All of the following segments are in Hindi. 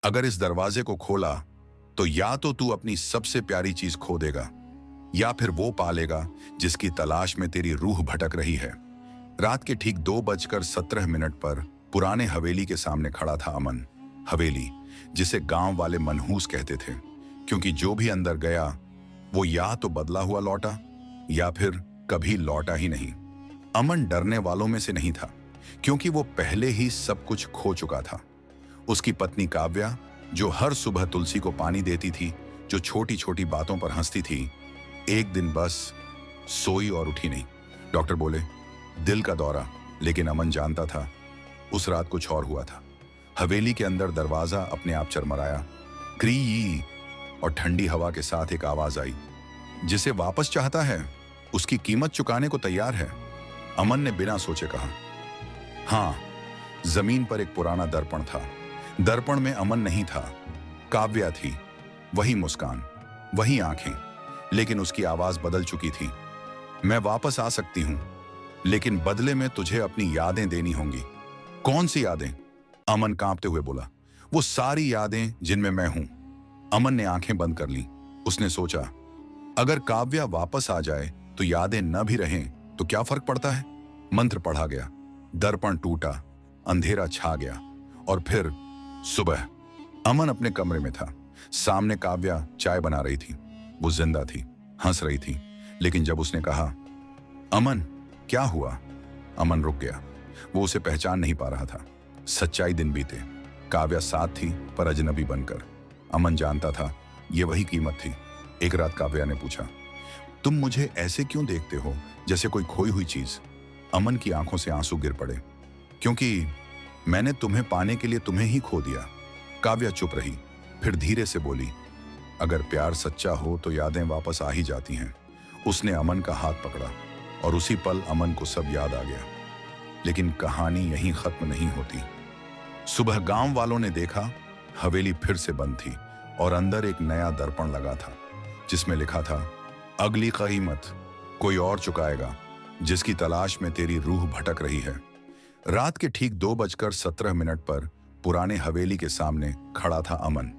अगर इस दरवाजे को खोला तो या तो तू अपनी सबसे प्यारी चीज खो देगा या फिर वो पालेगा जिसकी तलाश में तेरी रूह भटक रही है। रात के ठीक 2:17 पर पुराने हवेली के सामने खड़ा था अमन। हवेली जिसे गांव वाले मनहूस कहते थे, क्योंकि जो भी अंदर गया वो या तो बदला हुआ लौटा या फिर कभी लौटा ही नहीं। अमन डरने वालों में से नहीं था, क्योंकि वो पहले ही सब कुछ खो चुका था। उसकी पत्नी काव्या, जो हर सुबह तुलसी को पानी देती थी, जो छोटी छोटी बातों पर हंसती थी, एक दिन बस सोई और उठी नहीं। डॉक्टर बोले दिल का दौरा, लेकिन अमन जानता था उस रात कुछ और हुआ था। हवेली के अंदर दरवाजा अपने आप चरमराया। क्री, और ठंडी हवा के साथ एक आवाज आई, जिसे वापस चाहता है उसकी कीमत चुकाने को तैयार है। अमन ने बिना सोचे कहा हाँ। जमीन पर एक पुराना दर्पण था। दर्पण में अमन नहीं था, काव्या थी। वही मुस्कान, वही आंखें, लेकिन उसकी आवाज बदल चुकी थी। मैं वापस आ सकती हूं, लेकिन बदले में तुझे अपनी यादें देनी होंगी। कौन सी यादें? अमन कांपते हुए बोला। वो सारी यादें जिनमें मैं हूं। अमन ने आंखें बंद कर ली। उसने सोचा, अगर काव्या वापस आ जाए तो यादें न भी रहें तो क्या फर्क पड़ता है। मंत्र पढ़ा गया, दर्पण टूटा, अंधेरा छा गया, और फिर सुबह। अमन अपने कमरे में था। सामने काव्या चाय बना रही थी। वो जिंदा थी, हंस रही थी। लेकिन जब उसने कहा अमन क्या हुआ, अमन रुक गया। वो उसे पहचान नहीं पा रहा था। सच्चाई दिन बीते। काव्या साथ थी, पर अजनबी बनकर। अमन जानता था ये वही कीमत थी। एक रात काव्या ने पूछा, तुम मुझे ऐसे क्यों देखते हो जैसे कोई खोई हुई चीज? अमन की आंखों से आंसू गिर पड़े। क्योंकि मैंने तुम्हें पाने के लिए तुम्हें ही खो दिया। काव्या चुप रही, फिर धीरे से बोली, अगर प्यार सच्चा हो तो यादें वापस आ ही जाती हैं। उसने अमन का हाथ पकड़ा और उसी पल अमन को सब याद आ गया। लेकिन कहानी यहीं खत्म नहीं होती। सुबह गांव वालों ने देखा, हवेली फिर से बंद थी और अंदर एक नया दर्पण लगा था, जिसमें लिखा था, अगली कीमत कोई और चुकाएगा जिसकी तलाश में तेरी रूह भटक रही है। रात के ठीक 2:17 पर पुराने हवेली के सामने खड़ा था अमन।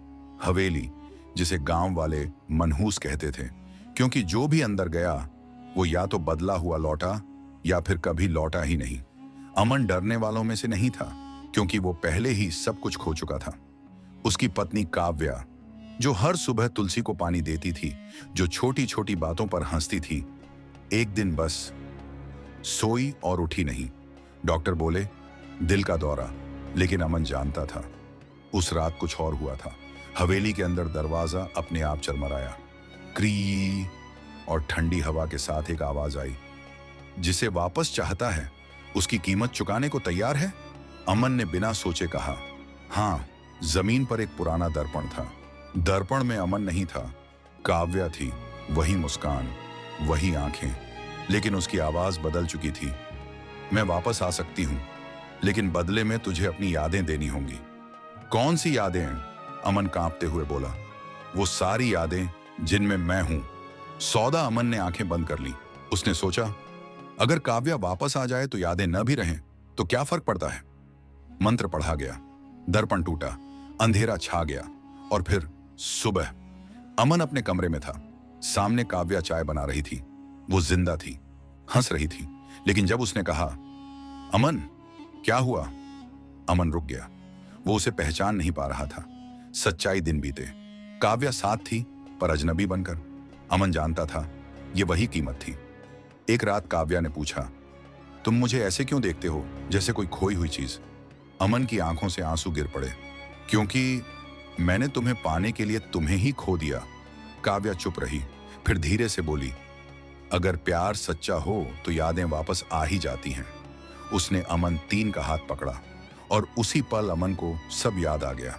हवेली जिसे गांव वाले मनहूस कहते थे, क्योंकि जो भी अंदर गया वो या तो बदला हुआ लौटा या फिर कभी लौटा ही नहीं। अमन डरने वालों में से नहीं था, क्योंकि वो पहले ही सब कुछ खो चुका था। उसकी पत्नी काव्या, जो हर सुबह तुलसी को पानी देती थी, जो छोटी छोटी बातों पर हंसती थी, एक दिन बस सोई और उठी नहीं। डॉक्टर बोले दिल का दौरा, लेकिन अमन जानता था उस रात कुछ और हुआ था। हवेली के अंदर दरवाजा अपने आप चरमराया। क्री, और ठंडी हवा के साथ एक आवाज आई, जिसे वापस चाहता है उसकी कीमत चुकाने को तैयार है। अमन ने बिना सोचे कहा हाँ। जमीन पर एक पुराना दर्पण था। दर्पण में अमन नहीं था, काव्या थी। वही मुस्कान, वही आंखें, लेकिन उसकी आवाज बदल चुकी थी। मैं वापस आ सकती हूं, लेकिन बदले में तुझे अपनी यादें देनी होंगी। कौन सी यादें? अमन कांपते हुए बोला। वो सारी यादें जिनमें मैं हूं। सौदा। अमन ने आंखें बंद कर ली। उसने सोचा, अगर काव्या वापस आ जाए तो यादें न भी रहें तो क्या फर्क पड़ता है। मंत्र पढ़ा गया, दर्पण टूटा, अंधेरा छा गया, और फिर सुबह। अमन अपने कमरे में था। सामने काव्या चाय बना रही थी। वो जिंदा थी, हंस रही थी। लेकिन जब उसने कहा अमन क्या हुआ, अमन रुक गया। वो उसे पहचान नहीं पा रहा था। सच्चाई दिन बीते। काव्या साथ थी, पर अजनबी बनकर। अमन जानता था ये वही कीमत थी। एक रात काव्या ने पूछा, तुम मुझे ऐसे क्यों देखते हो जैसे कोई खोई हुई चीज? अमन की आंखों से आंसू गिर पड़े। क्योंकि मैंने तुम्हें पाने के लिए तुम्हें ही खो दिया। काव्या चुप रही, फिर धीरे से बोली, अगर प्यार सच्चा हो तो यादें वापस आ ही जाती हैं। उसने अमन 3 का हाथ पकड़ा और उसी पल अमन को सब याद आ गया।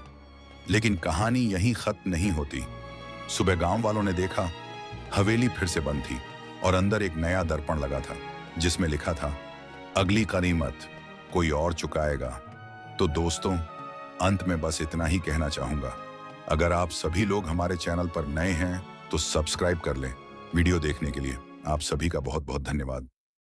लेकिन कहानी यहीं खत्म नहीं होती। सुबह गांव वालों ने देखा, हवेली फिर से बंद थी और अंदर एक नया दर्पण लगा था, जिसमें लिखा था, अगली कीमत कोई और चुकाएगा। तो दोस्तों, अंत में बस इतना ही कहना चाहूंगा, अगर आप सभी लोग हमारे चैनल पर नए हैं तो सब्सक्राइब कर लें। वीडियो देखने के लिए आप सभी का बहुत बहुत धन्यवाद।